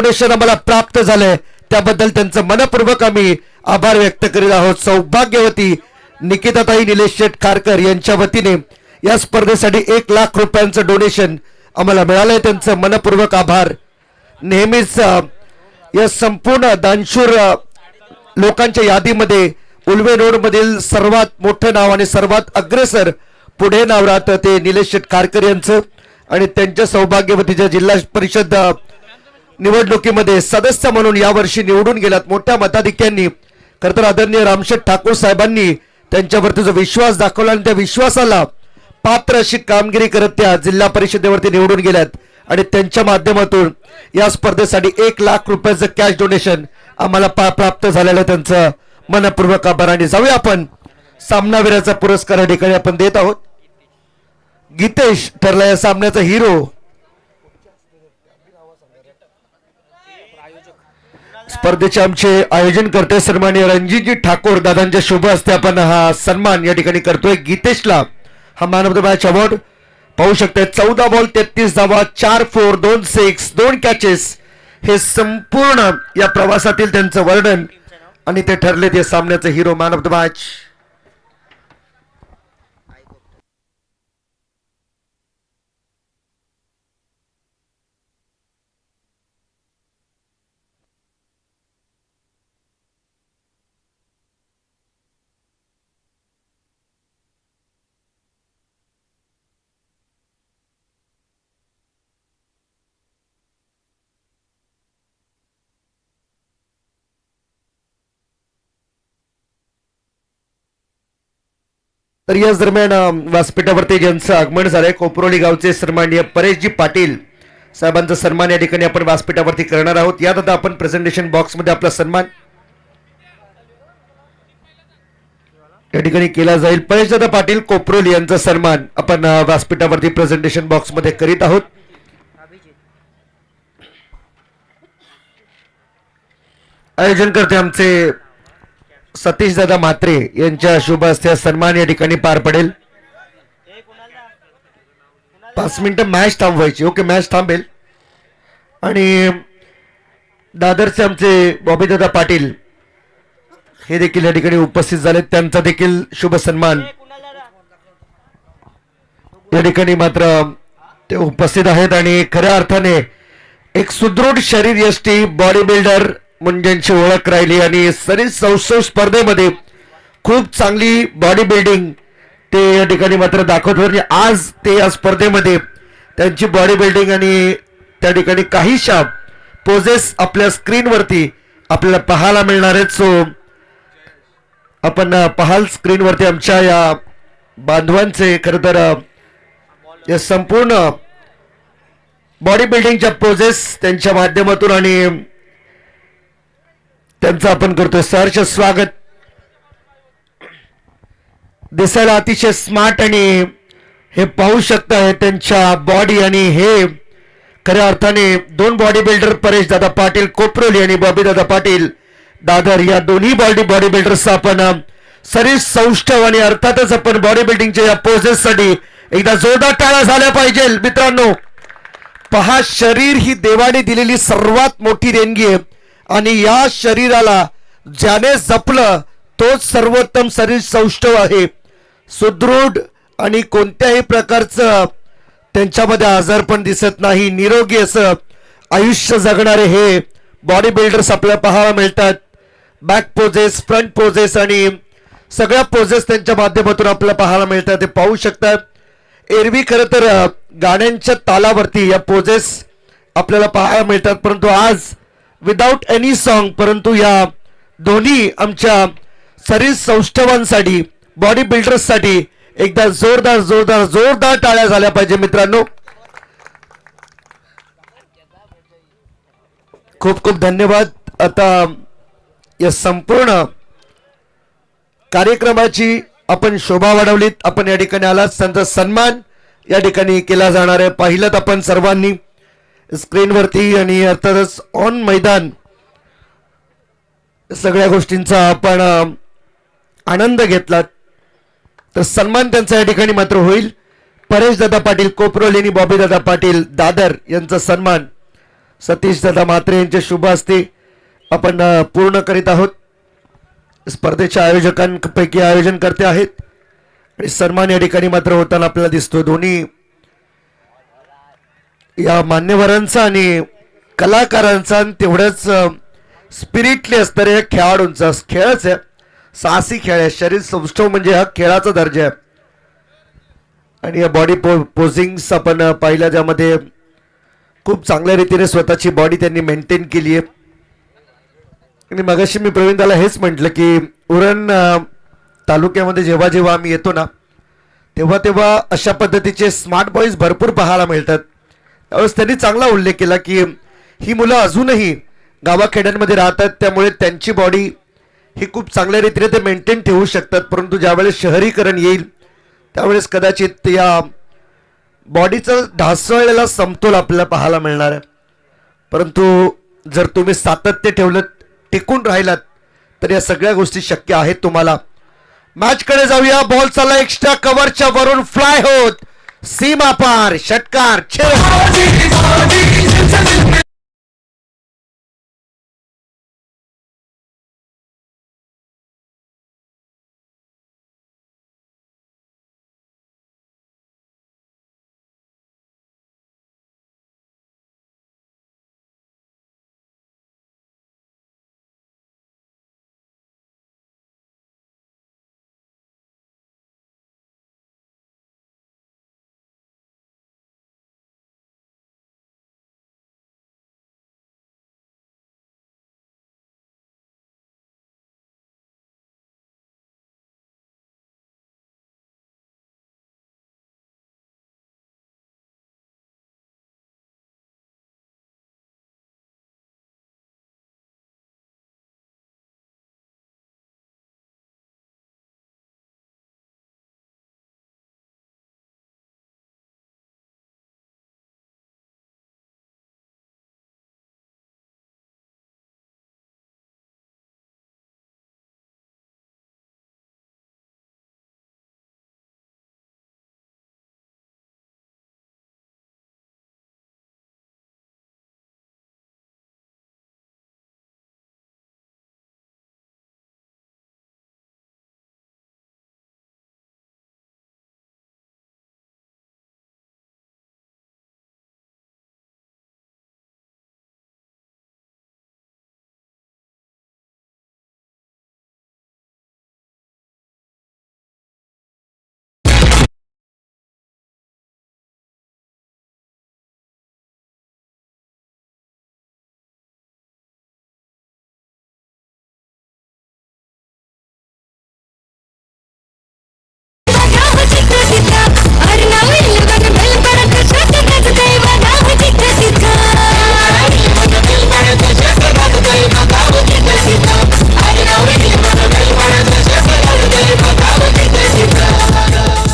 Donation आम्हाला प्राप्त झालंय त्याबद्दल त्यांचं मनपूर्वक आम्ही आभार व्यक्त करीत आहोत। सौभाग्यवती निकिताताई निलेश शेठ खारकर यांच्या वतीने या स्पर्धेसाठी 1 लाख रुपयांचं डोनेशन आम्हाला मिळालंय, त्यांचं मनपूर्वक आभार। नेहमीच या संपूर्ण दानशूर लोकांच्या यादीमध्ये उल्वे रोड मधील सर्वात मोठं नाव आणि सर्वात अग्रेसर पुढे नाव राहतं ते निलेश शेठ खारकर यांचं आणि त्यांच्या सौभाग्यवतीच्या जिल्हा परिषद निवडणुकीमध्ये सदस्य म्हणून यावर्षी निवडून गेल्यात मोठ्या मताधिक्यांनी। खरं तर आदरणीय रामशेठ ठाकूर साहेबांनी त्यांच्यावरती जो विश्वास दाखवला आणि त्या विश्वासाला पात्र अशी कामगिरी करत त्या जिल्हा परिषदेवरती निवडून गेल्यात आणि त्यांच्या माध्यमातून या स्पर्धेसाठी 1 लाख रुपयाचं कॅश डोनेशन आम्हाला प्राप्त झालेलं त्यांचं मनपूर्वक आभार। आणि जाऊया आपण सामनावीराचा पुरस्कार या ठिकाणी आपण देत आहोत। गीतेश ठरला या सामन्याचा हिरो। स्पर्धेचे आमचे आयोजन करते सन्माननीय रणजितजी ठाकूर दादांच्या शुभ हस्ते आपण हा सन्मान या ठिकाणी करतोय। गीतेशला हा man of the match award पाहू शकते। 14 बॉल 33 धावा 4 4 2 6 2 कॅचेस हे संपूर्ण या प्रवासातील त्यांचं वर्णन आणि ते ठरले ते सामन्याचे hero man of the match. तर याच दरम्यान व्यासपीठावरती ज्यांचं आगमन झालंय कोपरोली गावचे सन्माननीय परेशजी पाटील साहेबांचा सन्मान या ठिकाणी आपण व्यासपीठावरती करणार आहोत। यात आता आपण प्रेझेंटेशन बॉक्स मध्ये आपला सन्मान या ठिकाणी केला जाईल। परेशदादा पाटील कोपरोली यांचा सन्मान आपण व्यासपीठावरती प्रेझेंटेशन बॉक्स मध्ये करीत आहोत। आयोजन करते आमचे सतीश दादा म्हात्रे यांच्या शुभ हस्ते सन्मान या ठिकाणी पार पडेल। 5 मिनिटं मॅच थांबवायची। ओके मॅच थांबेल आणि दादरचे आमचे बॉबी दादा पाटील हे देखील या ठिकाणी उपस्थित झाले, त्यांचा देखील शुभ सन्मान या ठिकाणी मात्र ते उपस्थित आहेत। आणि खऱ्या अर्थाने एक सुदृढ शरीर यष्टी बॉडी बिल्डर म्हणून ज्यांची ओळख राहिली आणि सरीस सौष्ठव स्पर्धेमध्ये खूप चांगली बॉडी बिल्डिंग ते या ठिकाणी मात्र दाखवत होते। आज ते या स्पर्धेमध्ये त्यांची बॉडी बिल्डिंग आणि त्या ठिकाणी काहीशा पोजेस आपल्या स्क्रीनवरती आपल्याला पाहायला मिळणार आहेत। सो आपण पाहाल स्क्रीनवरती आमच्या या बांधवांचे खरं तर या संपूर्ण बॉडी बिल्डिंगच्या पोजेस त्यांच्या माध्यमातून आणि त्यांचं आपण करतोय सहर्ष स्वागत। दिसायला अतिशय स्मार्ट आणि हे पाहू शकता त्यांच्या बॉडी आणि हे खऱ्या अर्थाने 2 बॉडी बिल्डर परेश दादा पाटील कोपरोली आणि बॉबी दादा पाटील दादर या दोन्ही बॉडी बिल्डर्स आपण सरीस सौष्ठव आणि अर्थातच आपण बॉडी बिल्डिंगच्या या पोजेस साठी एकदा जोरदार टाळ्या झाल्या पाहिजे मित्रांनो। पहा शरीर ही देवाने दिलेली सर्वात मोठी देणगी आहे आणि या शरीराला ज्याने जपलं तोच सर्वोत्तम शरीर सौष्ठव आहे। सुदृढ आणि कोणत्याही प्रकारचं त्यांच्यामध्ये आजारपण दिसत नाही, निरोगी असं आयुष्य जगणारे हे बॉडी बिल्डर्स आपल्याला पाहायला मिळतात। बॅक पोजेस फ्रंट पोजेस आणि सगळ्या पोजेस त्यांच्या माध्यमातून आपल्याला पाहायला मिळतात, ते पाहू शकतात। एरवी खरं तर गाण्यांच्या तालावरती या पोजेस आपल्याला पाहायला मिळतात, परंतु आज विदाउट एनी सॉन्ग परंतु या दोन्ही आमच्या शरीर सौष्ठवांसाठी बॉडी बिल्डर्ससाठी एकदा जोरदार जोरदार जोरदार टाळ्या झाल्या पाहिजे मित्रांनो। खूप खूप धन्यवाद। आता या संपूर्ण कार्यक्रमाची आपण शोभा वाढवलीत, आपण या ठिकाणी आलात, त्यांचा सन्मान या ठिकाणी केला जाणार आहे। पाहिलं आपण सर्वांनी स्क्रीनवरती आणि अर्थातच ऑन मैदान सगळ्या गोष्टींचा आपण आनंद घेतला, तर सन्मान त्यांचा या ठिकाणी मात्र होईल। परेश दादा पाटील कोपरोली आणि बॉबी दादा पाटील दादर यांचा सन्मान सतीश दादा म्हात्रे यांच्या शुभ हस्ते आपण पूर्ण करीत आहोत. स्पर्धेच्या आयोजकांपैकी आयोजनकर्ते आहेत आणि सन्मान या ठिकाणी मात्र होताना आपल्याला दिसतो. दोन्ही या मान्यवरांचा आणि कलाकारांचा आणि तेवढंच स्पिरिटली असणारे या खेळाडूंचा खेळच आहे. साहसी खेळ आहे. शरीर सौष्ठव म्हणजे हा खेळाचा दर्जा आहे. आणि या बॉडी पोझिंग्स आपण पाहिल्या ज्यामध्ये खूप चांगल्या रीतीने स्वतःची बॉडी त्यांनी मेंटेन केली आहे. आणि मगाशी मी प्रवीणदाला हेच म्हटलं की उरण तालुक्यामध्ये जेव्हा जेव्हा आम्ही येतो ना तेव्हा तेव्हा अशा पद्धतीचे स्मार्ट बॉईज भरपूर पाहायला मिळतात. त्यावेळेस त्यांनी चांगला उल्लेख केला की ही मुलं अजूनही गावाखेड्यांमध्ये राहतात त्यामुळे त्यांची बॉडी ही खूप चांगल्या रीतीने ते मेंटेन ठेवू शकतात. परंतु ज्यावेळेस शहरीकरण येईल त्यावेळेस कदाचित या बॉडीचा ढासळलेला समतोल आपल्याला पाहायला मिळणार आहे. परंतु जर तुम्ही सातत्य ठेवलं टिकून राहिलात तर या सगळ्या गोष्टी शक्य आहेत तुम्हाला. मॅच कडे जाऊया. बॉल चालला एक्स्ट्रा कव्हरच्या वरून फ्लाय होत सीमा पार षटकार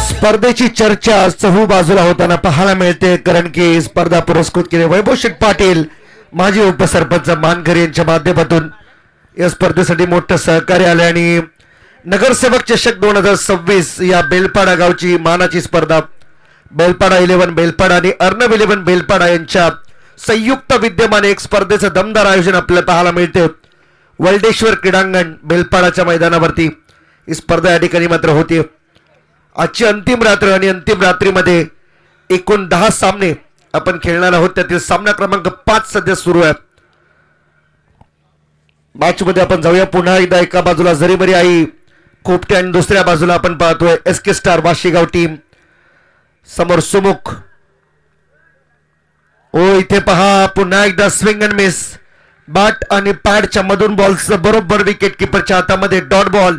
स्पर्धेची चर्चा चहू बाजूला होताना पाहायला मिळते. कारण की स्पर्धा पुरस्कृत केले वैभव शेठ पाटील माजी उपसरपंच मानकरी यांच्या माध्यमातून या स्पर्धेसाठी मोठं सहकार्य आले. आणि नगरसेवक चषक 2026 या बेलपाडा गावची मानाची स्पर्धा बेलपाडा 11 बेलपाडा आणि अर्णव 11 बेलपाडा यांच्या संयुक्त विद्यमाने एक स्पर्धेचं दमदार आयोजन आपल्याला पाहायला मिळते. वल्डेश्वर क्रीडांगण बेलपाडाच्या मैदानावरती ही स्पर्धा या ठिकाणी मात्र होती. आजची अंतिम रात्र आणि अंतिम रात्रीमध्ये एकूण 10 सामने आपण खेळणार आहोत. त्यातील सामना क्रमांक 5 सध्या सुरू आहे. मॅच मध्ये आपण जाऊया पुन्हा एकदा. एका बाजूला जरीमरी आई खोपटे आणि दुसऱ्या बाजूला आपण पाहतोय SK स्टार वाशीगाव टीम. समोर सुमुख. इथे पहा पुन्हा एकदा स्विंग अँड मिस. बॅट आणि पॅडच्या मधून बॉल्स बरोबर विकेट किपरच्या हातामध्ये डॉट बॉल.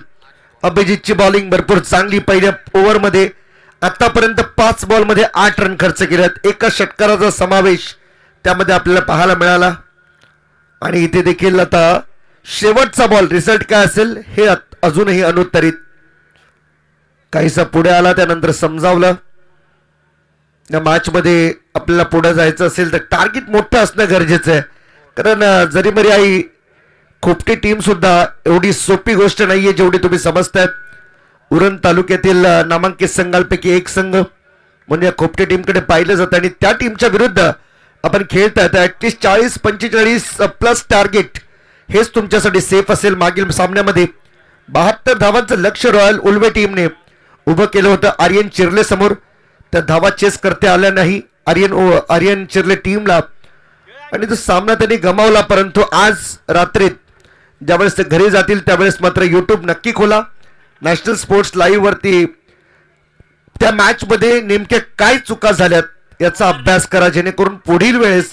अभिजितची बॉलिंग भरपूर चांगली. पहिल्या ओव्हरमध्ये आतापर्यंत 5 बॉलमध्ये 8 रन खर्च केलेत. एका षटकाराचा समावेश त्यामध्ये आपल्याला पाहायला मिळाला. आणि इथे देखील आता शेवटचा बॉल रिझल्ट काय असेल हे अजूनही अनुत्तरित. काहीसा पुढे आला त्यानंतर समजावलं. या मॅच मध्ये आपल्याला पुढे जायचं असेल तर टार्गेट मोठं असणं गरजेचं आहे. कारण जरीमरी आई खोपटी टीम सुद्धा एवढी सोपी गोष्ट नाहीये जेवढी तुम्ही समजताय. उरण तालुक्यातील नामांकित संघांपैकी एक संघ म्हणजे खोपटी टीमकडे पाहिलं जातं आणि त्या टीमच्या विरुद्ध आपण खेळताय तर ऍटलिस्ट 40-45 प्लस टार्गेट हेच तुमच्यासाठी सेफ असेल. मागील सामन्यामध्ये 72 धावांचं लक्ष्य रॉयल उल्वे टीमने उभं केलं होतं आर्यन चिर्ले समोर. त्या धावा चेस करता आल्या नाही आर्यन चिर्ले टीमला आणि तो सामना त्यांनी गमावला. परंतु आज रात्रीत ज्यावेळेस ते घरी जातील त्यावेळेस मात्र यूट्यूब नक्की खोला. नॅशनल स्पोर्ट्स लाईव्ह वरती त्या मॅच मध्ये नेमक्या काय चुका झाल्यात याचा अभ्यास करा, जेणेकरून पुढील वेळेस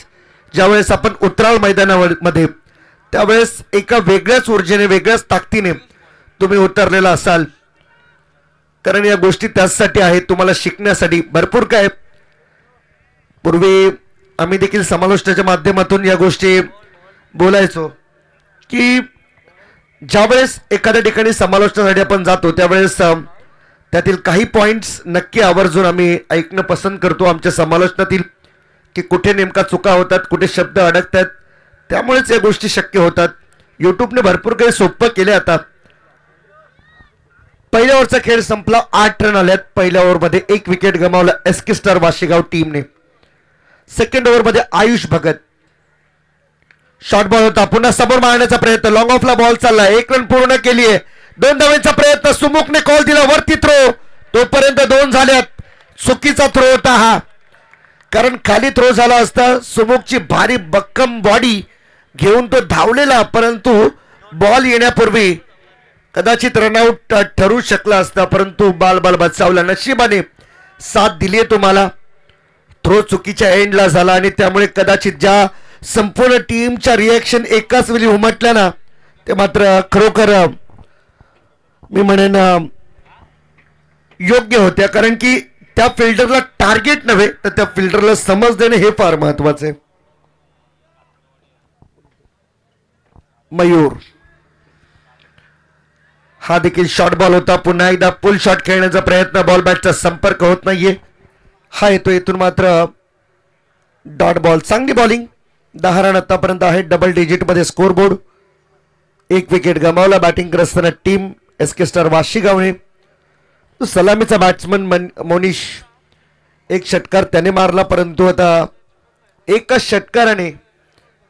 ज्यावेळेस आपण उतराल मैदानामध्ये त्यावेळेस एका वेगळ्याच ऊर्जेने वेगळ्याच ताकदीने तुम्ही उतरलेला असाल. कारण या गोष्टी त्यासाठी आहेत, तुम्हाला शिकण्यासाठी. भरपूर काय पूर्वी आम्ही देखील समालोचनाच्या माध्यमातून या गोष्टी बोलायचो की ज्यावेळेस एखाद्या ठिकाणी समालोचनासाठी आपण जातो त्यावेळेस त्यातील काही पॉइंट्स नक्की आवर्जून आम्ही ऐकणं पसंत करतो आमच्या समालोचनातील, की कुठे नेमका चुका होतात, कुठे शब्द अडकतात. त्यामुळेच या गोष्टी शक्य होतात. यूट्यूबने भरपूर काही सोपं केले. आता पहिल्या ओव्हरचा खेळ संपला, 8 रन आल्यात. पहिल्या ओव्हरमध्ये 1 विकेट गमावला एसके स्टार वाशीगाव टीमने. सेकंड ओव्हरमध्ये आयुष भगत शॉर्ट बॉल होता, पुन्हा समोर मारण्याचा प्रयत्न, लॉंग ऑफला बॉल चालला, 1 रन पूर्ण केली आहे. 2 धावांचा प्रयत्न, सुमुखने कॉल दिला वरती थ्रो, तोपर्यंत 2 झाल्यात. चुकीचा थ्रो होता हा, कारण खाली थ्रो झाला असता. सुमुखची भारी भक्कम बॉडी घेऊन तो धावलेला, परंतु बॉल येण्यापूर्वी कदाचित रनआउट ठरू शकला असता, परंतु बाल बचावला. नशिबाने साथ दिली तुम्हाला. थ्रो चुकीच्या एंडला झाला आणि त्यामुळे कदाचित ज्या संपूर्ण टीमच्या रिएक्शन एकाच वेळी उमटल्या ना, ते मात्र खरोखर मी म्हणेन योग्य होत्या. कारण की त्या फिल्डरला टार्गेट नव्हे तर त्या फिल्डरला समज देणे हे फार महत्वाचे. मयूर हा देखील शॉर्ट बॉल होता, पुन्हा एकदा पुल शॉट खेळण्याचा प्रयत्न, बॉल बॅटचा संपर्क होत नाहीये. हा येतो, इथून मात्र डॉट बॉल. चांगली बॉलिंग, 10 रन आतापर्यंत आहेत, डबल डिजिट मध्ये स्कोर बोर्ड. 1 विकेट गमावला बॅटिंग करत असताना टीम एसके स्टार वाशीगावने. तो सलामीचा बॅट्समन मोनिश, 1 षटकार त्याने मारला, परंतु आता एकाच षटकाराने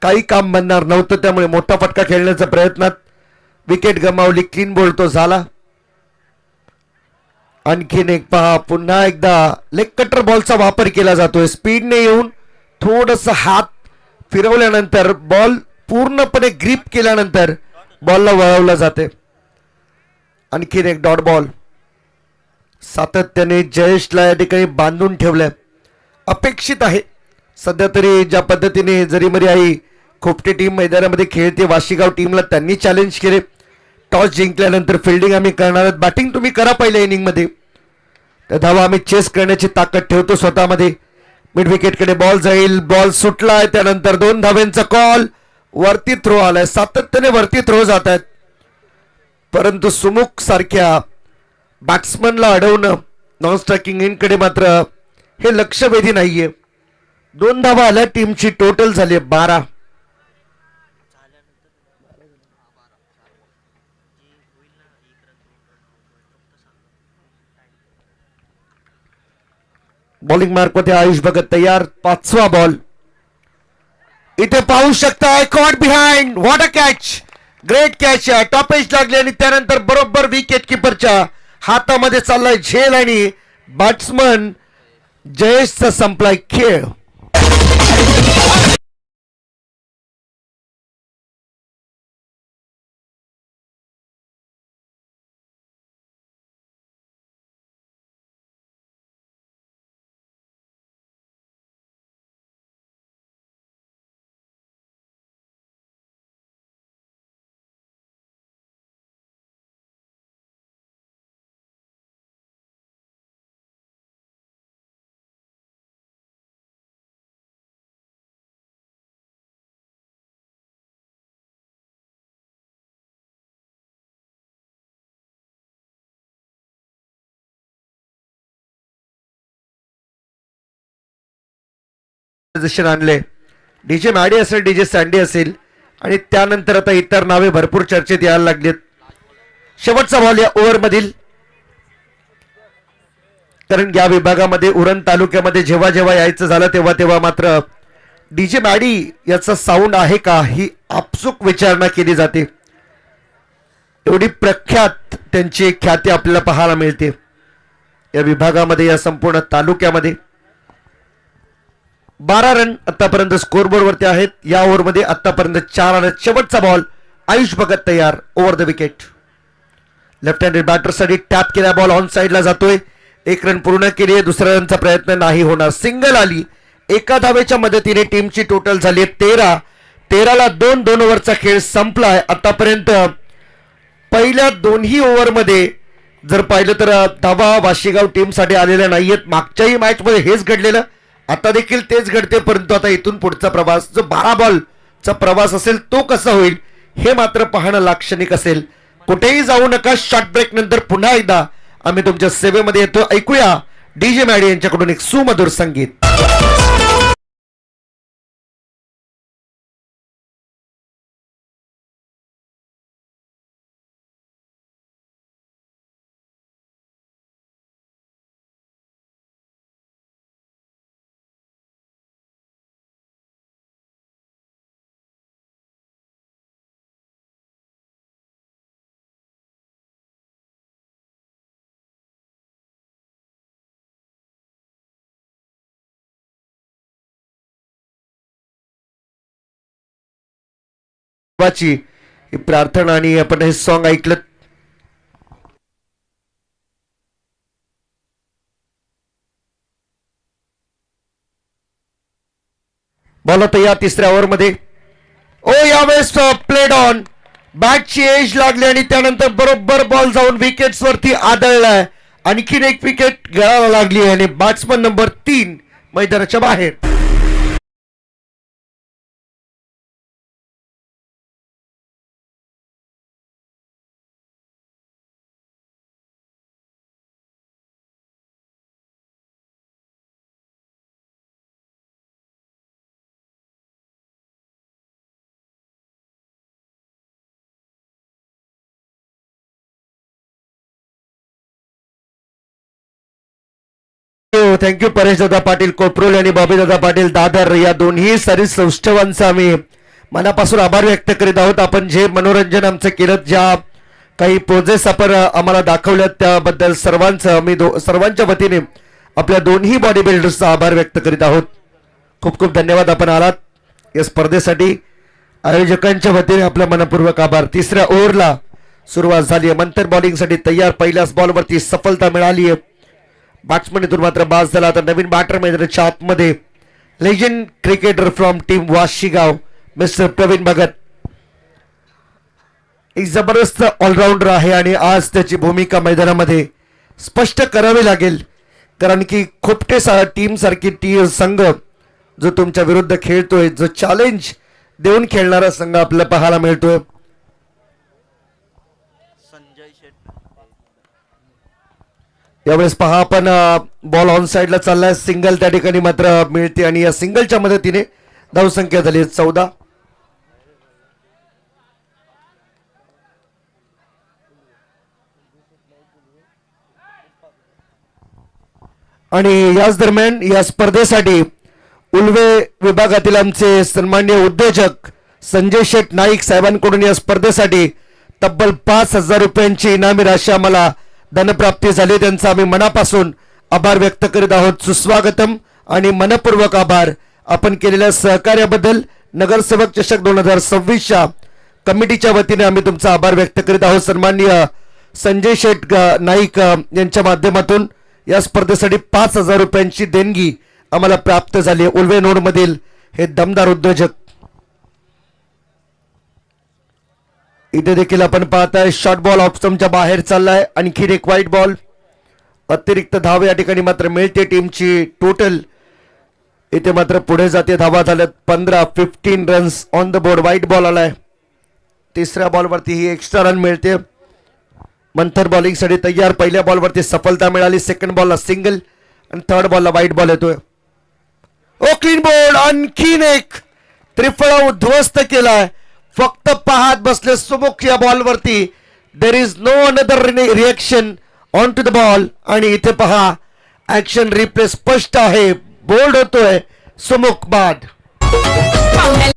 काही काम बनणार नव्हतं. त्यामुळे मोठा फटका खेळण्याचा प्रयत्नात विकेट गमावली, क्लीन बोल्ड तो झाला. आणखीन एक पहा, पुन्हा एकदा लेग कटर बॉलचा वापर केला जातोय. स्पीडने येऊन थोडस हात फिरवल्यानंतर बॉल पूर्णपणे ग्रीप केल्यानंतर बॉलला वळवला जाते. आणखीन एक डॉट बॉल. सातत्याने जयेशला या ठिकाणी बांधून ठेवलंय, अपेक्षित आहे सध्या तरी. ज्या पद्धतीने जरी मरी आई खोपटे टीम मैदानामध्ये खेळते, वाशीगाव टीमला त्यांनी चॅलेंज केले. टॉस जिंकल्यानंतर फिल्डिंग आम्ही करणार आहोत, बॅटिंग तुम्ही करा पहिल्या इनिंगमध्ये, त्या धावा आम्ही चेस करण्याची ताकद ठेवतो स्वतःमध्ये. मिड विकेटकडे बॉल जाईल, बॉल सुटलाय, त्यानंतर 2 धाव्यांचा कॉल, वरती थ्रो आलाय. सातत्याने वरती थ्रो जात आहेत, परंतु सुमुख सारख्या बॅट्समनला अडवणं नॉन स्ट्रायकिंग इनकडे मात्र हे लक्षवेधी नाहीये. 2 धावा आल्या, टीमची टोटल झाली 12. बॉलिंग मार्क मध्ये आयुष भगत तयार. 5वा बॉल इथे पाहू शकता, caught behind, what a catch, great catch आहे. टॉप एज लागली आणि त्यानंतर बरोबर विकेट किपरच्या हातामध्ये चाललाय झेल आणि बॅट्समन जयेशचा संपलाय खेळ. आणले डीजे मॅडी असेल, डीजे सँडी असेल आणि त्यानंतर आता इतर नावे भरपूर चर्चेत यायला लागलेत. शेवटचा बॉल या ओव्हर मधील, कारण या विभागामध्ये उरण तालुक्यामध्ये जेव्हा जेव्हा यायचं झालं तेव्हा तेव्हा मात्र डीजे मॅडी याचा साऊंड आहे का ही आपसूक विचारणा केली जाते. एवढी प्रख्यात त्यांची ख्याती आपल्याला पाहायला मिळते या विभागामध्ये, या संपूर्ण तालुक्यामध्ये. 12 रन आतापर्यंत स्कोरबोर्ड वरती आहेत. या ओव्हरमध्ये आतापर्यंत 4 रन. शेवटचा बॉल आयुष भगत तयार over the wicket. Left handed बॅटरसाठी टॅप केला बॉल ऑन साईडला जातोय. 1 रन पूर्ण केली. दुसऱ्या रनचा प्रयत्न नाही होणार. सिंगल आली. एका धावेच्या मदतीने टीमची टोटल झाली 13. 13ला 2 ओव्हरचा खेळ संपलाय. आतापर्यंत पहिल्या दोन्ही ओव्हरमध्ये जर पाहिलं तर धावा वाशीगाव टीमसाठी आलेल्या नाहीयेत. मागच्याही मॅचमध्ये हेच घडलेलं, आता देखील तेच घडते. परंतु आता इथून पुढचा प्रवास जो 12 बॉलचा प्रवास असेल तो कसा होईल हे मात्र पाहणं लाक्षणिक असेल. कुठेही जाऊ नका. शॉर्ट ब्रेक नंतर पुन्हा एकदा आम्ही तुमच्या सेवेमध्ये येतो. ऐकूया डीजे मॅडी यांच्याकडून एक सुमधुर संगीत. ही प्रार्थना आणि आपण हे सॉन्ग ऐकलं. बॉल तयार तिसऱ्या ओव्हरमध्ये. ओ यावेळेस प्लेड ऑन. बॅटची एज लागली आणि त्यानंतर बरोबर बॉल जाऊन विकेट्स वरती आदळलाय. आणखीन एक विकेट गळायला लागली आणि बॅट्समन नंबर 3 मैदानाच्या बाहेर. थँक्यू परेश दादा पाटील कोपरोली आणि बॉबी दादा पाटील दादर या दोन्ही सौष्ठवांचा आम्ही मनापासून आभार व्यक्त करीत आहोत. आपण जे मनोरंजन आमचं केलं, ज्या काही पोजेस आपण आम्हाला दाखवल्यात त्याबद्दल सर्वांचं आम्ही सर्वांच्या वतीने आपल्या दोन्ही बॉडी बिल्डर्सचा आभार व्यक्त करीत आहोत. खूप खूप धन्यवाद आपण आलात या स्पर्धेसाठी. आयोजकांच्या वतीने आपला मनपूर्वक आभार. तिसऱ्या ओव्हरला सुरुवात झाली आहे. मंथर बॉलिंगसाठी तयार. पहिल्याच बॉलवरती सफलता मिळाली आहे. बॅट्समन इथून मात्र बाद झाला. आता नवीन बॅटर मैदानाच्या आतमध्ये legend cricketer from team Vashigaon mister Praveen Bhagat. एक जबरदस्त ऑलराऊंडर आहे आणि आज त्याची भूमिका मैदानामध्ये स्पष्ट करावी लागेल, कारण की खोपटे टीम सारखी संघ जो तुमच्या विरुद्ध खेळतोय, जो चॅलेंज देऊन खेळणारा संघ आपल्याला पाहायला मिळतोय. यावेळेस पहा आपण बॉल ऑन साइडला चाललाय. सिंगल त्या ठिकाणी मात्र मिळते आणि या सिंगलच्या मदतीने धावसंख्या झाली 14. आणि याच दरम्यान या स्पर्धेसाठी उल्वे विभागातील आमचे सन्माननीय उद्योजक संजय शेठ नाईक साहेबांकडून या स्पर्धेसाठी तब्बल 5,000 रुपयांची इनामी राशी आम्हाला धनप्राप्ती झाली. त्यांचा आम्ही मनापासून आभार व्यक्त करीत आहोत. सुस्वागतम आणि मनपूर्वक आभार. आपण केलेल्या सहकार्याबद्दल नगरसेवक चषक 2026च्या कमिटीच्या वतीने आम्ही तुमचा आभार व्यक्त करीत आहोत. सन्माननीय संजय शेठ नाईक यांच्या माध्यमातून या स्पर्धेसाठी 5,000 रुपयांची देणगी आम्हाला प्राप्त झाली. उल्वे नोड मधील हे दमदार उद्योजक. इथे देखील आपण पाहताय शॉर्ट बॉल ऑप्शनच्या बाहेर चाललाय. आणखीन एक वाईट बॉल. अतिरिक्त धाव या ठिकाणी मात्र मिळते. टीमची टोटल इथे मात्र पुढे जाते. धावा झाल्यात 15 रन्स ऑन द बोर्ड. वाईट बॉल आलाय. तिसऱ्या बॉलवरती ही एक्स्ट्रा रन मिळते. मंथर बॉलिंगसाठी तयार. पहिल्या बॉलवरती सफलता मिळाली. सेकंड बॉलला सिंगल आणि थर्ड बॉलला वाईट बॉल येतोय. ओ क्लीन बोर्ड. आणखीन एक त्रिफळा उद्ध्वस्त केलाय. फक्त पाहत बसले सुमुख या बॉलवरती. There is no another reaction on to the ball. आणि इथे पहा ऍक्शन रिप्ले स्पष्ट आहे. बोल्ड होतोय सुमुख बाद. पाहुण्याला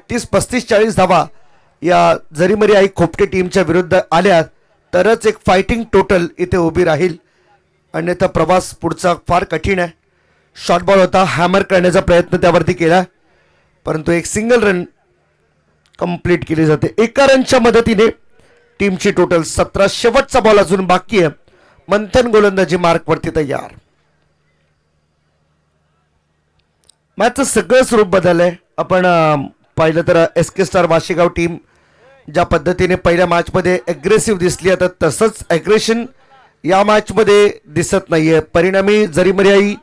तीस 35-40 धावा या जरीमरी आई खोपटे टीमच्या विरुद्ध आल्या तरच एक फायटिंग टोटल इथे उभी राहील, अन्यथा प्रवास पुढचा फार कठीण आहे. शॉर्ट बॉल होता, हॅमर करण्याचा प्रयत्न त्यावरती केला, परंतु एक सिंगल रन कंप्लीट केली जाते. एका रनच्या मदतीने टीमची टोटल 17. शेवटचा बॉल अजून बाकी आहे. मंथन गोलंदाजी मार्कवरती तयार. मॅचचं सगळं स्वरूप बदललंय. आपण पाहिलं तर एस के स्टार वाशेगाव टीम ज्या पद्धतीने पहिल्या मॅचमध्ये ॲग्रेसिव्ह दिसली, आता तसंच ॲग्रेशन या मॅचमध्ये दिसत नाहीये. परिणामी जरीमर्याई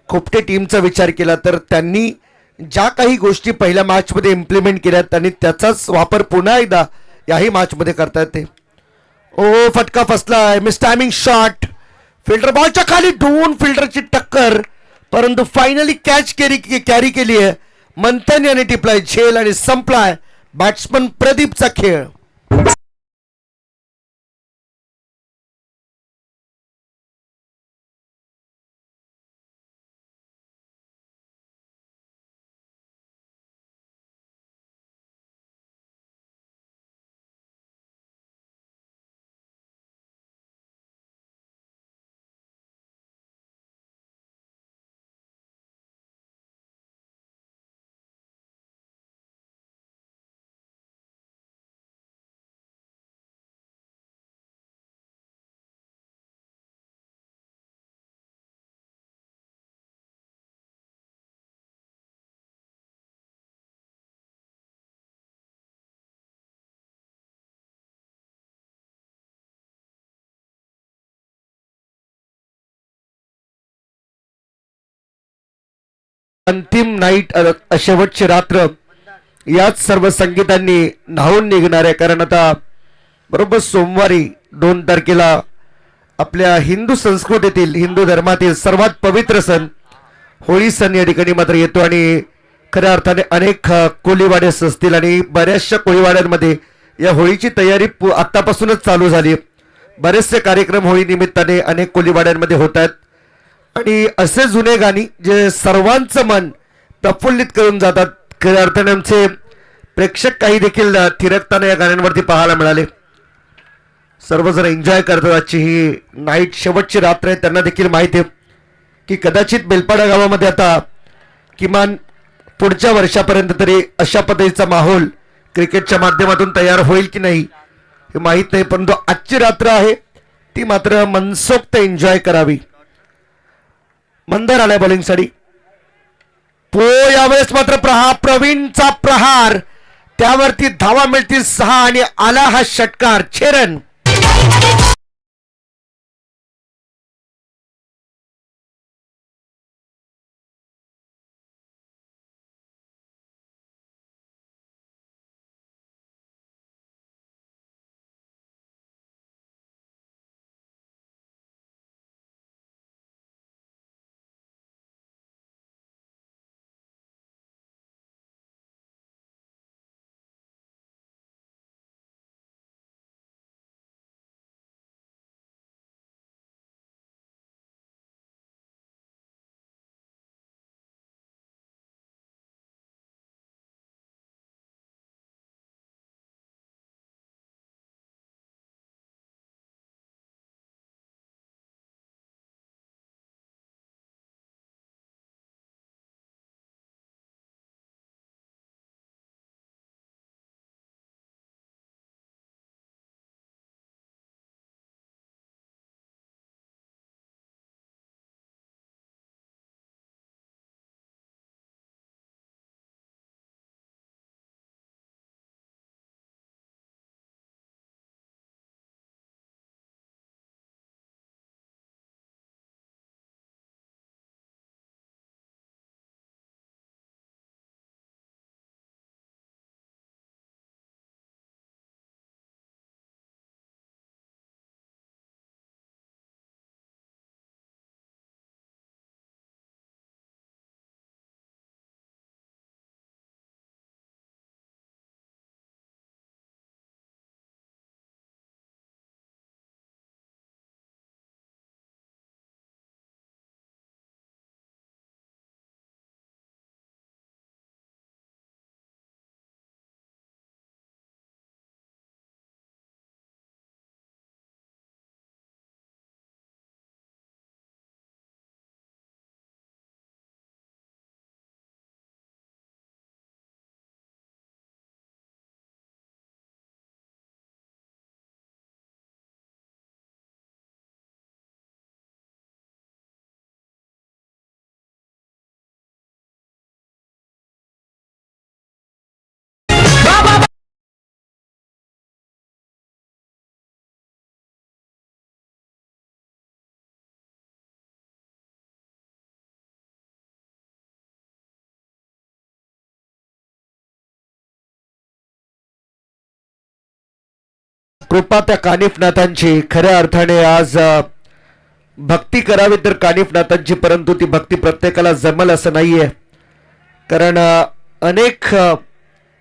खोपटे टीमचा विचार केला तर त्यांनी ज्या काही गोष्टी पहिल्या मॅचमध्ये इम्प्लिमेंट केल्या त्यांनी त्याचाच वापर पुन्हा एकदा याही मॅचमध्ये करता येते. ओ फटका फसलाय, मिस टायमिंग शॉट, फिल्डर बॉलच्या खाली दोन फिल्डरची टक्कर, परंतु फायनली कॅच कॅरी केली आहे. मंथन याने टिपलाय झेल आणि संपलाय बॅट्समन प्रदीपचा खेळ. अंतिम नाईट, शेवटची रात्र याच सर्व संगीतांनी न्हावून निघणार आहे. कारण आता बरोबर सोमवारी 2 तारखेला आपल्या हिंदू संस्कृतीतील, हिंदू धर्मातील सर्वात पवित्र सण होळी सण या ठिकाणी मात्र येतो. आणि खऱ्या अर्थाने अनेक कोळीवाडे असतील आणि बऱ्याचशा कोळीवाड्यांमध्ये या होळीची तयारी आतापासूनच चालू झाली. बरेचसे कार्यक्रम होळी निमित्ताने अनेक कोळीवाड्यांमध्ये होत आहेत आणि असे जुने गाणी जे सर्वांचं मन प्रफुल्लित करून जातात. खऱ्या अर्थाने आमचे प्रेक्षक काही देखील थिरकताना या गाण्यांवरती पाहायला मिळाले. सर्वजण एन्जॉय करतात. आजची ही नाईट शेवटची रात्र आहे. त्यांना देखील माहिती आहे की कदाचित बेलपाडा गावामध्ये आता किमान पुढच्या वर्षापर्यंत तरी अशा पद्धतीचा माहोल क्रिकेटच्या माध्यमातून तयार होईल की नाही हे माहीत नाही, परंतु आजची रात्र आहे ती मात्र मनसोक्त एन्जॉय करावी. मंदार आलाय बॉलिंगसाठी. यावेळेस मात्र प्रवीणचा प्रहार, त्यावरती धावा मिळतील 6 आणि आला हा षटकार. 6 रन. कृपा त्या कानिफनाथांची. खऱ्या अर्थाने आज भक्ती करावी तर कानिफनाथांची, परंतु ती भक्ती प्रत्येकाला जमल असं नाहीये. कारण अनेक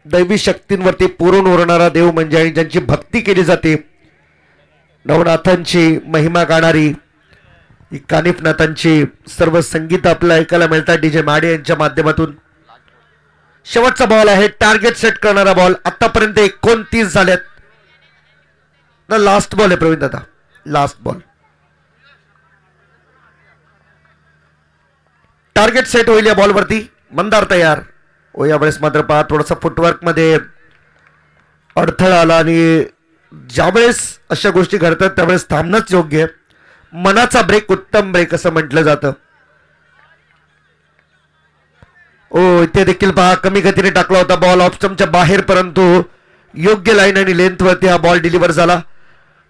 दैवी शक्तींवरती पुरून उरणारा देव म्हणजे आणि ज्यांची भक्ती केली जाते, नवनाथांची महिमा गाणारी ही कानिफनाथांची सर्व संगीत आपल्याला ऐकायला मिळतात डीजे माडे यांच्या माध्यमातून. शेवटचा बॉल आहे, टार्गेट सेट करणारा बॉल. आतापर्यंत 29 झाल्यात ना. लास्ट बॉल आहे प्रवीण दादा, लास्ट बॉल. टार्गेट सेट होईल या बॉलवरती. मंदार तयार हो. यावेळेस मात्र पहा थोडासा फुटवर्क मध्ये अडथळा आला आणि ज्यावेळेस अशा गोष्टी घडतात त्यावेळेस थांबणंच योग्य आहे. मनाचा ब्रेक उत्तम ब्रेक असं म्हटलं जातं. ओ इथे देखील पहा कमी गतीने टाकला होता बॉल ऑफ स्टंपच्या बाहेर, परंतु योग्य लाईन आणि लेंथवरती हा बॉल डिलिव्हर झाला.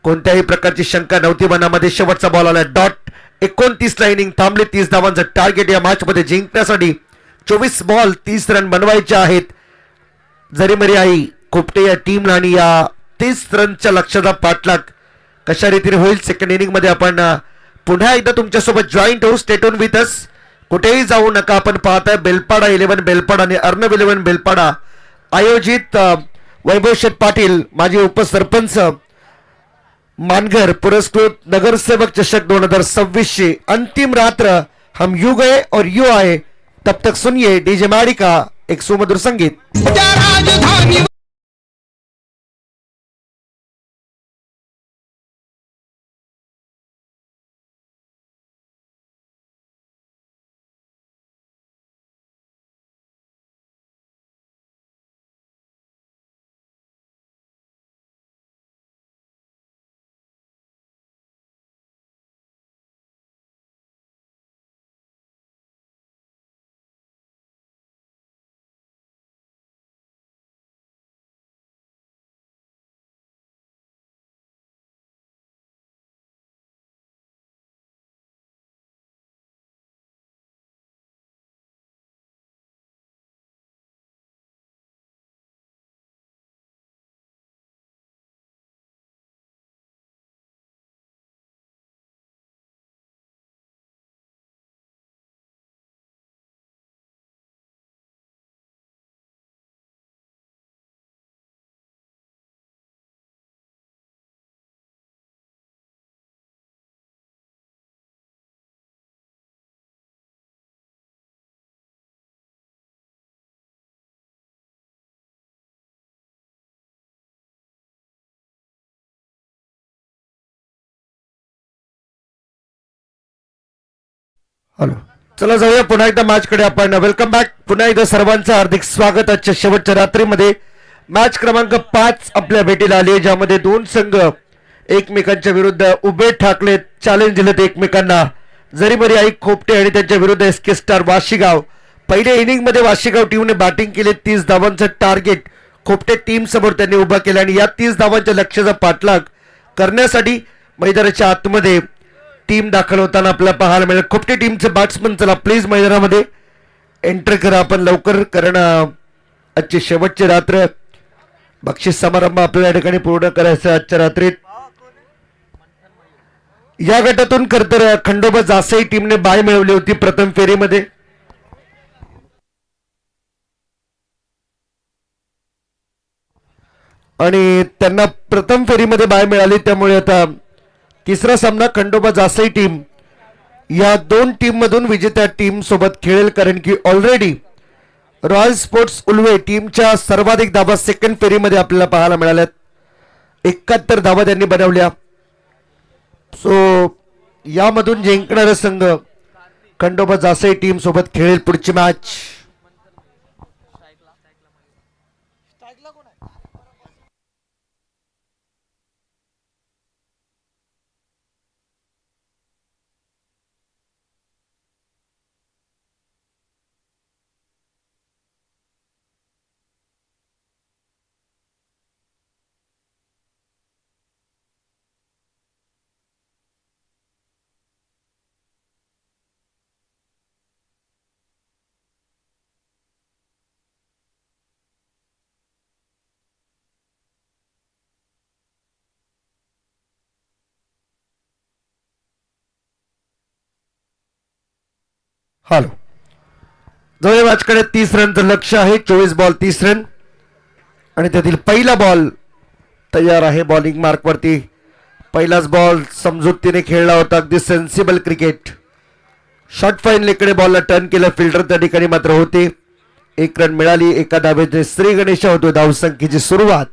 कोणत्याही प्रकारची शंका नव्हती मनामध्ये. शेवटचा बॉल आला डॉट. 29 ला इनिंग थांबले. 30 धावांचं टार्गेट या मॅच मध्ये जिंकण्यासाठी. 24 बॉल 30 रन बनवायचे आहेत. जरी मरी आई खोपटे या टीमला आणि या 30 रनच्या लक्ष्याचा पाठलाग कशा रीतीने होईल सेकंड इनिंग मध्ये आपण पुन्हा एकदा तुमच्यासोबत जॉईंट होऊ. State on with us. कुठेही जाऊ नका. आपण पाहताय बेलपाडा 11 बेलपाडा आणि अर्णव 11 बेलपाडा आयोजित वैभव शेठ पाटील माजी उपसरपंच मानघर पुरस्कृत नगरसेवक चषक 2026 अंतिम रात्र. हम यू गए और यू आए, तब तक सुनिए डीजे माडी का एक सुमधुर संगीत. हॅलो, चला जाऊया पुन्हा एकदा मॅच कडे आपण. Welcome back. पुन्हा एकदा सर्वांचं हार्दिक स्वागत. आजच्या शेवटच्या रात्रीमध्ये मॅच क्रमांक 5 आपल्या भेटीला आली, ज्यामध्ये दोन संघ एकमेकांच्या विरुद्ध उभे ठाकलेत, चॅलेंज दिलेत एकमेकांना. जरीमरी आई खोपटे आणि त्यांच्या विरुद्ध एसके स्टार वाशीगाव. पहिल्या इनिंग मध्ये वाशीगाव टीमने बॅटिंग केले. 30 धावांचं टार्गेट खोपटे टीम समोर त्यांनी उभा केलं आणि या 30 धावांच्या लक्ष्याचा पाठलाग करण्यासाठी मैदानाच्या आतमध्ये टीम दाखल होताना आपल्याला पाहायला मिळेल. खोपटे टीमचे बॅट्समन चला प्लीज मैदानामध्ये एंटर करा आपण लवकर, कारण आजची शेवटची रात्र. बक्षीस समारंभ आपल्याला या ठिकाणी पूर्ण करायचा आजच्या रात्रीत. या गटातून खरतर खंडोबा जासई टीमने बाय मिळवली होती प्रथम फेरीमध्ये. आणि त्यांना प्रथम फेरीमध्ये बाय मिळाली, त्यामुळे आता तिसरा सामना खंडोबा जासई टीम या दोन टीम मधून विजेत्या टीम सोबत खेळेल, कारण की ऑलरेडी रॉयल स्पोर्ट्स उल्वे टीमच्या सर्वाधिक धावा सेकंड फेरीमध्ये आपल्याला पाहायला मिळाल्यात. 71 धावा त्यांनी बनवल्या. सो यामधून जिंकणारा संघ खंडोबा जासई टीम सोबत खेळेल पुढची मॅच. हॅलो जवळ मॅचकडे 30 रनचं लक्ष आहे. 24 बॉल 30 रन आणि त्यातील पहिला बॉल तयार आहे बॉलिंग मार्कवरती. पहिलाच बॉल समजुतीने खेळला होता. अगदी सेन्सिबल क्रिकेट. शॉर्ट फाईन इकडे बॉलला टर्न केलं. फिल्डर त्या ठिकाणी मात्र होते. 1 रन मिळाली. एका धावेने श्री गणेशा होतो धावसंख्येची सुरुवात.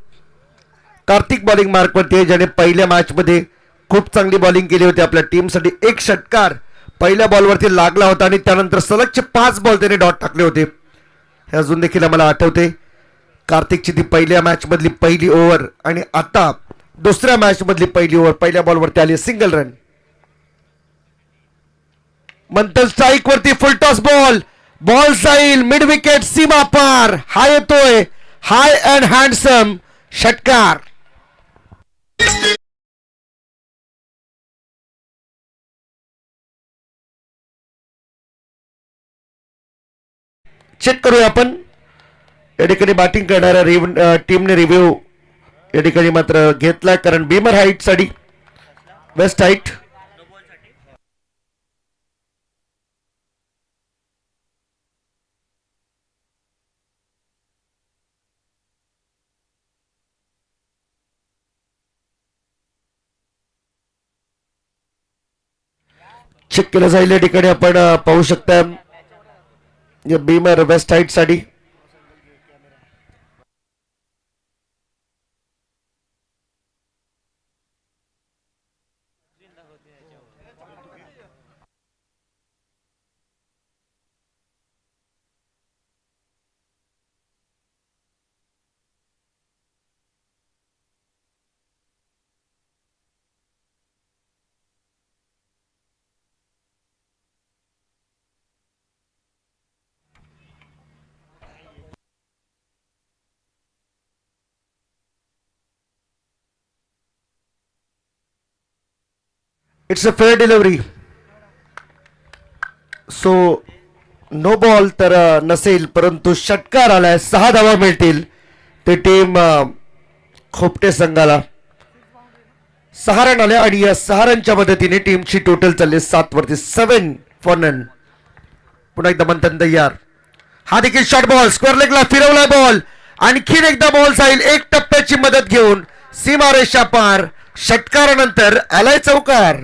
कार्तिक बॉलिंग मार्कवरती आहे ज्याने पहिल्या मॅच मध्ये खूप चांगली बॉलिंग केली होती आपल्या टीमसाठी. एक षटकार पहिल्या बॉलवरती लागला होता आणि त्यानंतर सलगचे 5 बॉल त्याने डॉट टाकले होते. हे अजून देखील मला आठवते. कार्तिकची ती पहिल्या मॅच मधली पहिली ओव्हर आणि आता दुसऱ्या मॅच मधली पहिली ओव्हर. पहिल्या बॉलवरती आली सिंगल रन. मंथन स्ट्राईक वरती फुल टॉस बॉल. बॉल जाईल मिड विकेट सीमा पार. हा येतोय हाय अँड हँडसम षटकार. चेक करूया आपण. या ठिकाणी बॅटिंग करणाऱ्या टीमने रिव्ह्यू या ठिकाणी मात्र घेतलाय कारण बीमर हाईट साठी वेस्ट हाईट. चेक केलं जाईल. या ठिकाणी आपण पाहू शकता बीमर वेस्ट हाईट साठी. It's a fair delivery. So no ball तर नसेल परंतु षटकार आलाय. 6 धावा मिळतील ते टीम खोपटे संघाला. 6 रन आले आणि या 6 रनच्या मदतीने टीमची टोटल चालली 7 वरती. 7 फॉर नन. पुन्हा एकदा मंथन तयार. हा देखील शॉर्ट बॉल स्क्वेअर लेगला फिरवलाय बॉल. आणखीन एकदा बॉल जाईल. एक टप्प्याची मदत घेऊन सीमारेषा पार. षटकारानंतर आलाय चौकार.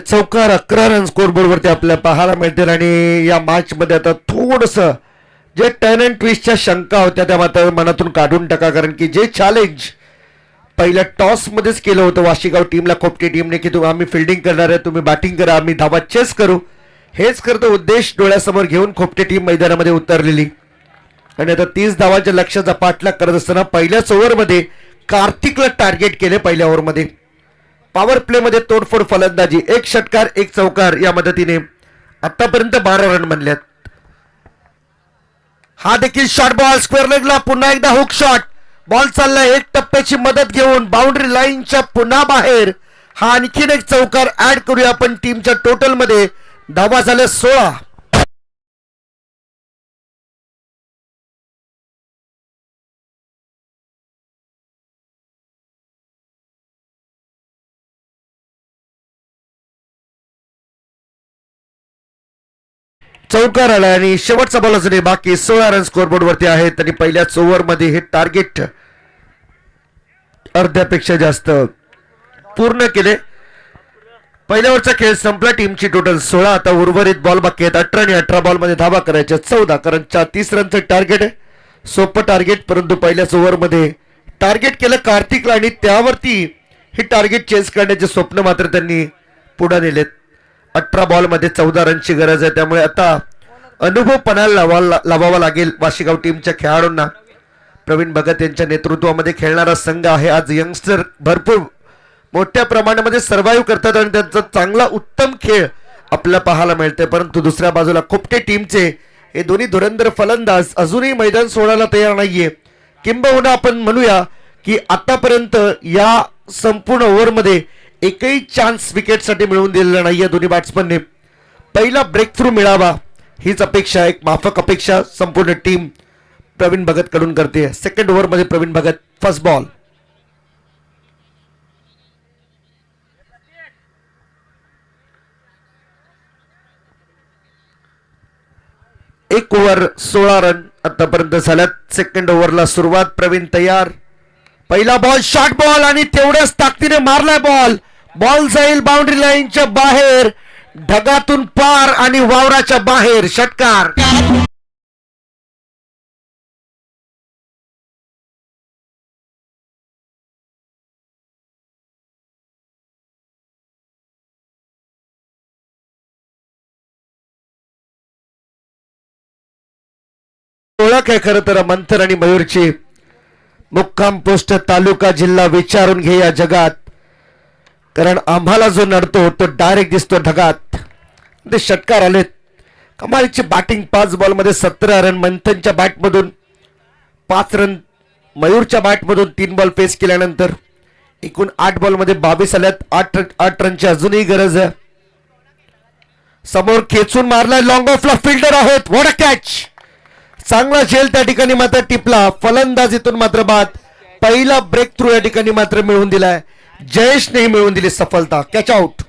चौकार 11 रन स्कोरबोर्ड वरती आपल्याला पाहायला मिळतील. आणि या मॅच मध्ये आता थोडस जे टर्न अँड ट्विस्टच्या शंका होत्या त्या मात्र मनातून काढून टाका. कारण की जे चॅलेंज पहिल्या टॉस मध्येच केलं होतं वाशीगाव टीमला खोपटे टीमने की तुम्ही आम्ही फिल्डिंग करणार आहे तुम्ही बॅटिंग करा आम्ही धावा चेस करू. हेच करतो उद्देश डोळ्यासमोर घेऊन खोपटे टीम मैदानामध्ये उतरलेली. आणि आता 30 धावांच्या लक्ष्याचा पाठलाग करत असताना पहिल्याच ओव्हरमध्ये कार्तिकला टार्गेट केले. पहिल्या ओव्हरमध्ये पॉवर प्ले मध्ये तोडफोड फलंदाजी. 1 षटकार 1 चौकार या मदतीने आतापर्यंत 12 रन बनल्यात. हा देखील शॉर्ट बॉल स्क्वेअर लेगला. पुन्हा एकदा हुक शॉट. बॉल चाललाय एक टप्प्याची मदत घेऊन बाउंड्री लाईनच्या पुन्हा बाहेर. हा आणखीन एक चौकार ऍड करूया आपण टीमच्या टोटल मध्ये. धावा झाल्या 16. चौकार आला आणि शेवटचा बॉल अजूनही बाकी. 16 रन स्कोरबोर्ड वरती आहेत आणि पहिल्याच ओव्हर मध्ये हे टार्गेट अर्ध्यापेक्षा जास्त पूर्ण केले. पहिल्या ओव्हरचा खेळ संपला. टीमची टोटल 16. आता उर्वरित बॉल बाकी आहेत 18 आणि 18 बॉल मध्ये धावा करायच्या 14. कारण 30 रनचं टार्गेट आहे. सोपं टार्गेट परंतु पहिल्याच ओव्हर मध्ये टार्गेट केलं कार्तिकला आणि त्यावरती हे टार्गेट चेस करण्याचे स्वप्न मात्र त्यांनी पुढे नेलेत. 18 बॉल मध्ये 14 रनची गरज आहे. त्यामुळे आता अनुभव पणाला लावावा लागेल वाशीगाव टीमच्या खेळाडूंना. प्रवीण भगत यांच्या नेतृत्वामध्ये खेळणारा संघ आहे. आज यंगस्टर भरपूर मोठ्या प्रमाणामध्ये सर्व्हाइव्ह करतात आणि त्यांचा चांगला उत्तम खेळ आपल्याला पाहायला मिळते. परंतु दुसऱ्या बाजूला खोपटे टीमचे हे दोन्ही धुरंधर फलंदाज अजूनही मैदान सोडायला तयार नाहीये. किंबहुना आपण म्हणूया की आतापर्यंत या संपूर्ण ओव्हरमध्ये एकही चान्स विकेटसाठी मिळवून दिलेला नाहीये दोन्ही बॅट्समनने. पहिला ब्रेक थ्रू मिळावा हीच अपेक्षा, एक माफक अपेक्षा संपूर्ण टीम प्रवीण भगत कडून करते. सेकंड ओव्हरमध्ये प्रवीण भगत, फर्स्ट बॉल. एक ओव्हर 16 रन आतापर्यंत झाल्यात. सेकंड ओव्हरला सुरुवात. प्रवीण तयार. पहिला बॉल शॉर्ट बॉल आणि तेवढ्याच ताकदीने मारलाय बॉल. बॉल जाईल बाउंड्री लाईनच्या बाहेर, ढगातून पार आणि वावराच्या बाहेर. षटकार. ओळख आहे खरं तर मंथन आणि मयूरची. मुक्काम पोस्ट तालुका जिल्हा विचारून घे या जगात, कारण आम्हाला जो नडतो तो डायरेक्ट दिसतो ढगात. ते षटकार आलेत. कमालीची बॅटिंग. 5 बॉलमध्ये 17 रन. मंथनच्या बॅटमधून 5 रन, मयूरच्या बॅटमधून 3 बॉल फेस केल्यानंतर एकूण 8 बॉलमध्ये 22 आल्यात. 8 रनची अजूनही गरज आहे. समोर खेचून मारलाय. लॉंग ऑफला फिल्डर आहेत. What a catch. चांगला झेल त्या ठिकाणी मात्र टिपला. फलंदाजीतून मात्र बाद. पहिला ब्रेक थ्रू या ठिकाणी मात्र मिळवून दिलाय. जयेशनेही मिळवून दिली सफलता. Catch out.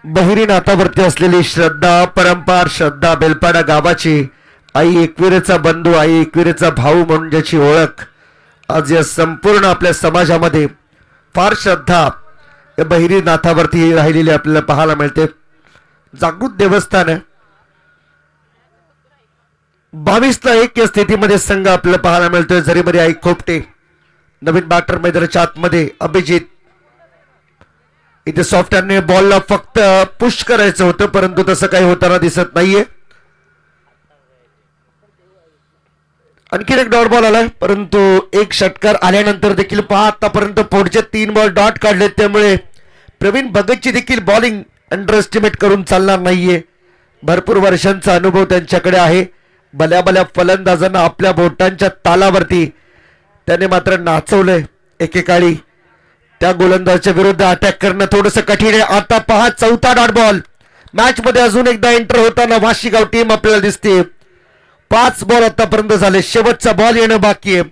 बहिरी नातावरती असलेली श्रद्धा परंपार, श्रद्धा बेलपाडा गावाची आई एकविरेचा बंधू, आई एकविरेचा भाऊ म्हणून ज्याची ओळख आज या संपूर्ण आपल्या समाजामध्ये फार श्रद्धा या बहिरी नाथावरती राहिलेली आपल्याला पाहायला मिळते. जागृत देवस्थान आहे. 22-1 या स्थितीमध्ये संघ आपल्याला पाहायला मिळतोय. झरीमरी आई खोपटे. नवीन बॅटर मैदानाच्या आतमध्ये अभिजित. इथे सॉफ्टवेअरने बॉलला फक्त पुश करायचं होतं, परंतु तसं काही होताना दिसत नाहीये. आणखीन एक डॉट बॉल आलाय, परंतु एक षटकार आल्यानंतर देखील पहा आतापर्यंत पुढचे 3 बॉल डॉट काढलेत. त्यामुळे प्रवीण भगतची देखील बॉलिंग अंडर एस्टिमेट करून चालणार नाहीये. भरपूर वर्षांचा अनुभव त्यांच्याकडे आहे. भल्या भल्या फलंदाजांना आपल्या बोटांच्या तालावरती त्याने मात्र नाचवलंय एकेकाळी. त्या गोलंदाजाच्या विरुद्ध अटॅक करणं थोडंसं कठीण आहे. आता पहा चौथा डॉट बॉल. मॅच मध्ये अजून एकदा एंटर होताना वाशीगाव टीम आपल्याला दिसते. 5 बॉल आतापर्यंत झाले. शेवटचा बॉल येणं बाकी आहे.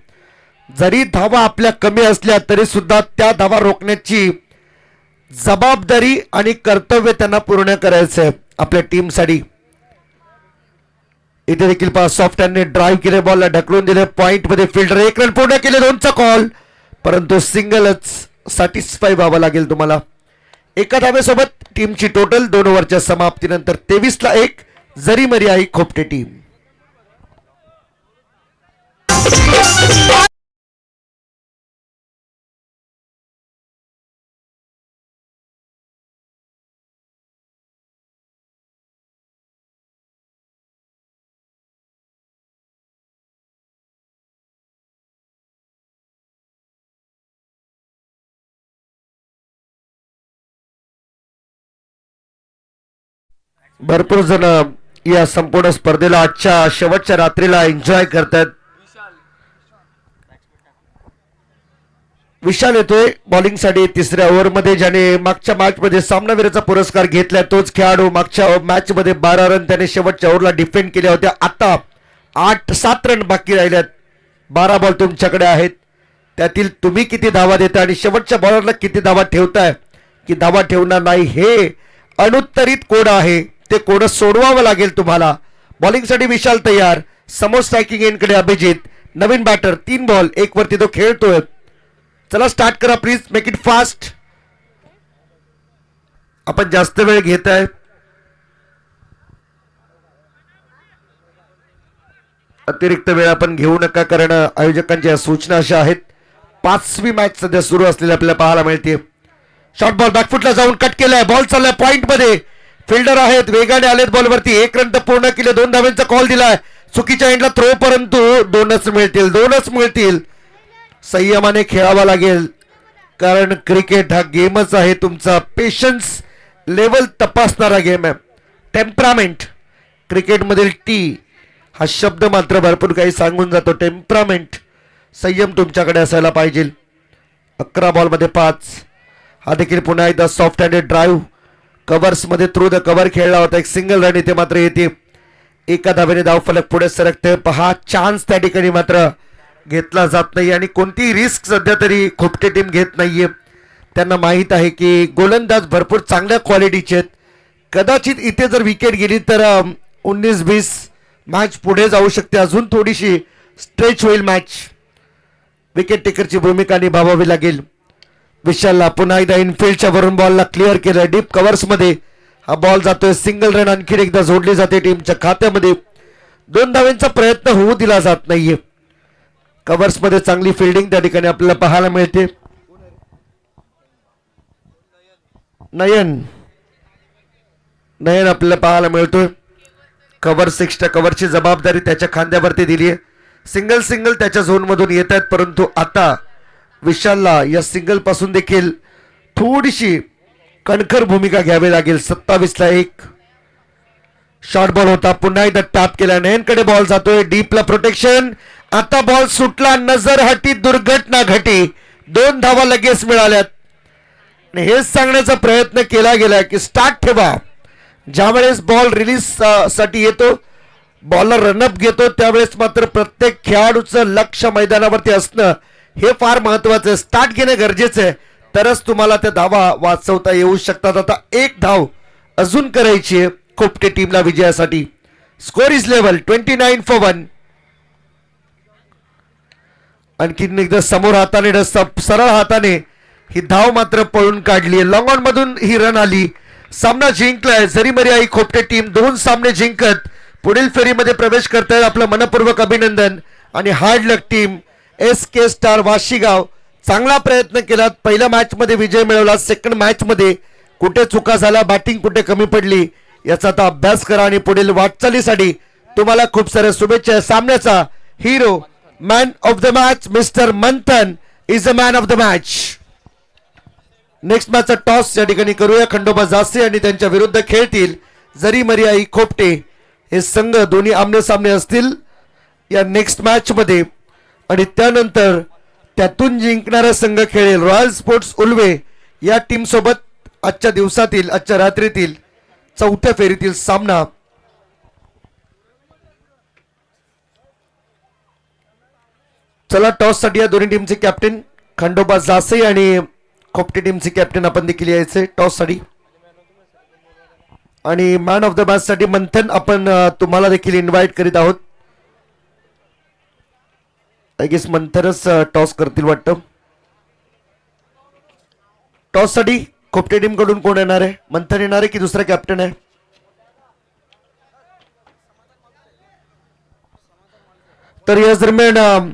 जरी धावा आपल्या कमी असल्या तरी सुद्धा त्या धावा रोखण्याची जबाबदारी आणि कर्तव्य त्यांना पूर्ण करायचं आहे आपल्या टीमसाठी. इथे देखील पहा सॉफ्टवेअरने ड्राईव्ह केले, बॉलला ढकलून दिले. पॉइंट मध्ये फिल्डर 1 रन पूर्ण केले. 2चा कॉल, परंतु सिंगलच सॅटिस्फाय व्हावं लागेल तुम्हाला. एका धावेसोबत टीमची टोटल 2 ओव्हरच्या समाप्तीनंतर 23-1 जरीमरी आई खोपटे टीम. भरपूर जण या संपूर्ण स्पर्धेला आजच्या शेवटच्या रात्रीला एन्जॉय करतात. विशाल येतोय बॉलिंगसाठी 3ऱ्या ओव्हरमध्ये. ज्याने मागच्या मॅचमध्ये सामनावीराचा पुरस्कार घेतलाय तोच खेळाडू. मागच्या मॅच मध्ये 12 रन त्याने शेवटच्या ओव्हरला डिफेंड केल्या होत्या. आता 7 रन बाकी राहिल्यात. 12 बॉल तुमच्याकडे आहेत. त्यातील तुम्ही किती धावा देता आणि शेवटच्या बॉलरला किती धावा ठेवताय की धावा ठेवणार नाही, हे अनुत्तरित कोड आहे. ते कोड सोडवावं लागेल तुम्हाला. बॉलिंगसाठी विशाल तयार. समोर स्ट्रायकिंग एंडकडे अभिजित. नवीन बॅटर. 3 बॉल 1 वरती तो खेळतोय. चला स्टार्ट करा प्लीज. Make it fast. आपण जास्त वेळ घेत आहे. अतिरिक्त वेळ आपण घेऊ नका, कारण आयोजकांच्या सूचना अशा आहेत. 5वी मॅच सध्या सुरू असलेली आपल्याला पाहायला मिळते. शॉर्ट बॉल बॅकफुटला जाऊन कट केलाय. बॉल चाललाय पॉइंट मध्ये. फिल्डर आहेत वेगाने आलेत बॉलवरती. 1 रन पूर्ण केले. 2 धावांचा कॉल दिलाय. चुकीच्या एंडला थ्रो, परंतु 2च मिळतील. संयमाने खेळावा लागेल, कारण क्रिकेट हा गेमच आहे. तुमचा पेशन्स लेवल तपासणारा गेम आहे. टेम्परामेंट, क्रिकेटमधील टी हा शब्द मात्र भरपूर काही सांगून जातो. टेम्परामेंट, संयम तुमच्याकडे असायला पाहिजे. 11 बॉलमध्ये 5. हा देखील पुन्हा एकदा सॉफ्ट हँडेड ड्राईव्ह कव्हर्समध्ये थ्रू द कव्हर खेळला होता. एक सिंगल रन इथे मात्र येते. 1 धावेने धावफलक पुढे सरकते. पहा, चान्स त्या ठिकाणी मात्र घेतला जात नाही आणि कोणतीही रिस्क सध्या तरी खोपटे टीम घेत नाहीये. त्यांना माहीत आहे की गोलंदाज भरपूर चांगल्या क्वालिटीचे आहेत. कदाचित इथे जर विकेट गेली तर 19-20 मॅच पुढे जाऊ शकते. अजून थोडीशी स्ट्रेच होईल मॅच. विकेट टेकरची भूमिका निभावावी लागेल. विशालला पुन्हा एकदा इनफिल्डच्या वरून बॉलला क्लिअर केलं. डीप कव्हर्समध्ये हा बॉल जातोय. सिंगल रन आणखी एकदा जोडली जाते टीमच्या खात्यामध्ये. 2 धावांचा प्रयत्न होऊ दिला जात नाहीये. कव्हर्समध्ये चांगली फिल्डिंग त्या ठिकाणी आपल्याला पाहायला मिळते. नयन आपल्याला पाहायला मिळतोय. कव्हर 6च्या कव्हरची जबाबदारी त्याच्या खांद्यावरती दिली आहे. सिंगल त्याच्या झोनमधून येत आहेत, परंतु आता विशालला या सिंगल पासून देखील थोडीशी कणखर भूमिका घ्यावी लागेल. 27ला 1 शॉर्ट बॉल होता. पुन्हा एकदा टॅप केला. नयनकडे बॉल जातोय. डीपला प्रोटेक्शन. आता बॉल सुटला. नजर हटी, दुर्घटना घटी. 2 धावा लगेच मिळाल्यात. हेच सांगण्याचा प्रयत्न केला गेला की स्टार्ट ठेवा. ज्यावेळेस बॉल रिलीज साठी येतो, बॉलर रनअप घेतो, त्यावेळेस मात्र प्रत्येक खेळाडूचं लक्ष मैदानावरती असणं हे फार महत्वाचं आहे. स्टार्ट घेणं गरजेचं आहे, तरच तुम्हाला त्या धावा वाचवता येऊ शकतात. आता 1 धाव अजून करायची आहे खोपटे टीमला विजयासाठी. Score is level 29 for 1. आणखीन एकदा समोर हाताने सरळ हाताने ही धाव मात्र पळून काढली. लॉंग ऑन मधून ही रन आली. सामना जिंकलाय जरीमरी आई खोपटे टीम. 2 सामने जिंकत पुढील फेरीमध्ये प्रवेश करतायत. आपलं मनपूर्वक अभिनंदन. आणि हार्ड लक टीम SK स्टार वाशीगाव. चांगला प्रयत्न केला. पहिल्या मॅच मध्ये विजय मिळवला. सेकंड मॅच मध्ये कुठे चुका झाला, बॅटिंग कुठे कमी पडली, याचा आता अभ्यास करा आणि पुढील वाटचालीसाठी तुम्हाला खूप साऱ्या शुभेच्छा. सामन्याचा hero, man of the match mister Manthan is a man of the match. Next मॅचचा टॉस या ठिकाणी करूया. खंडोबा जासे आणि त्यांच्या विरुद्ध खेळतील जरीमरी आई खोपटे. हे संघ दोन्ही आमने सामने असतील या नेक्स्ट मॅच मध्ये. आणि त्यानंतर त्यातून जिंकणारा संघ खेळेल रॉयल स्पोर्ट्स उल्वे या टीम सोबत आजच्या दिवसातील, आजच्या रात्रीतील 4थ्या फेरीतील सामना. चला, टॉस साठी या दोन्ही टीमचे कॅप्टन खंडोबा जासे आणि खोपटे टीमचे कॅप्टन आपण देखील यायचे टॉस साठी. आणि मॅन ऑफ द मॅच साठी मंथन आपण तुम्हाला देखील इन्व्हाइट करीत आहोत. आय गेस मंथनच टॉस करतील वाटतं. टॉस साठी खोपटे टीम कडून कोण येणार आहे? मंथन येणार आहे की दुसरा कॅप्टन आहे? तर या दरम्यान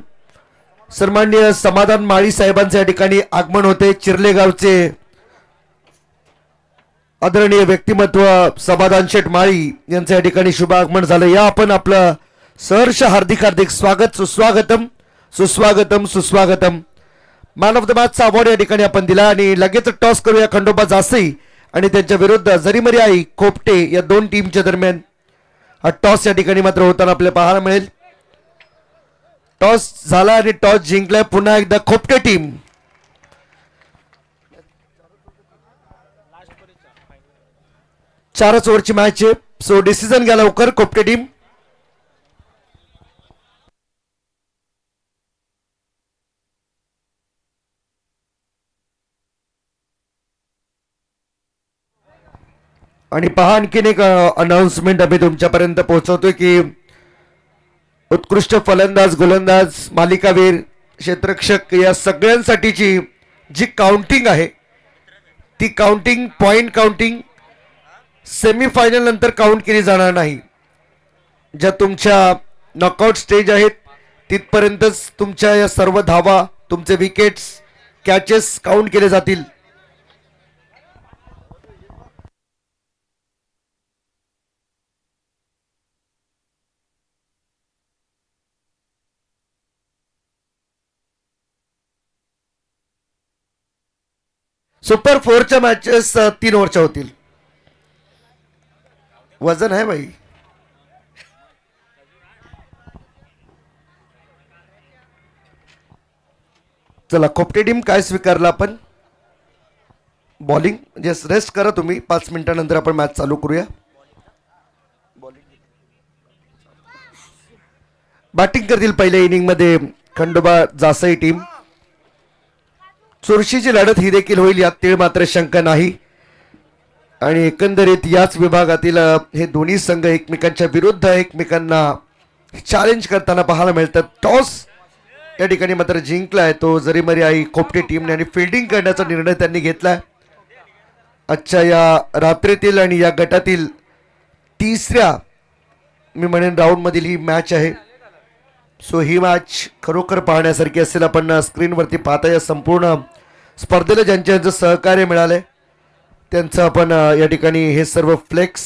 सन्माननीय समाधान माळी साहेबांचे या ठिकाणी आगमन होते. चिर्ले गावचे आदरणीय व्यक्तिमत्व समाधान शेठ माळी यांचं या ठिकाणी शुभ आगमन झालं. या आपण आपलं सहर्ष हार्दिक स्वागत, सुस्वागतम. मॅन ऑफ द मॅचचा अवॉर्ड या ठिकाणी आपण दिला. आणि लगेच टॉस करूया खंडोबा जासई आणि त्यांच्या विरुद्ध जरीमरी आई खोपटे या 2 टीमच्या दरम्यान. हा टॉस या ठिकाणी मात्र होताना आपल्याला पाहायला मिळेल. टॉस झाला आणि टॉस जिंकलाय पुन्हा एकदा खोपटे टीम. चारच ओव्हरची मॅच आहे, सो डिसिजन घ्या लवकर खोपटे टीम. आणि पहा, आणखीन एक अनाउन्समेंट आम्ही तुमच्यापर्यंत पोहोचवतोय की उत्कृष्ट फलंदाज, गोलंदाज, मालिकावीर, क्षेत्ररक्षक या सगळ्यांसाठीची जी काउंटिंग आहे ती काउंटिंग, पॉइंट काउंटिंग सेमीफायनल नंतर काउंट केली जाणार नाही. ज्या तुमच्या नॉकआउट स्टेज आहेत तिथपर्यंतच तुमच्या या सर्व धावा तुमचे विकेट्स कॅचेस काउंट केले जातील. सुपर 4च्या मॅचेस 3 ओव्हरच्या होतील. वजन आहे भाई. चला खोपटे टीम काय स्वीकारला आपण? बॉलिंग म्हणजे रेस्ट करा तुम्ही, 5 मिनिटानंतर आपण मॅच चालू करूया. बॅटिंग करतील पहिल्या इनिंग मध्ये खंडोबा जासई टीम. चुरशीची लढत ही देखील होईल, यात तीळ मात्र शंका नाही. आणि एकंदरीत याच विभागातील हे दोन्ही संघ एकमेकांच्या विरुद्ध एकमेकांना चॅलेंज करताना पाहायला मिळतात. टॉस या ठिकाणी मात्र जिंकलाय तो जरीमरी आई खोपटे टीमने आणि फिल्डिंग करण्याचा निर्णय त्यांनी घेतलाय. आजच्या या रात्रीतील आणि या गटातील तिसऱ्या मी म्हणेन राऊंडमधील ही मॅच आहे. सो ही मॅच खरोखर पाहण्यासारखी असेल. आपण स्क्रीनवरती पाहता या संपूर्ण स्पर्धेला ज्यांचं सहकार्य मिळालंय त्यांचं आपण या ठिकाणी हे सर्व फ्लेक्स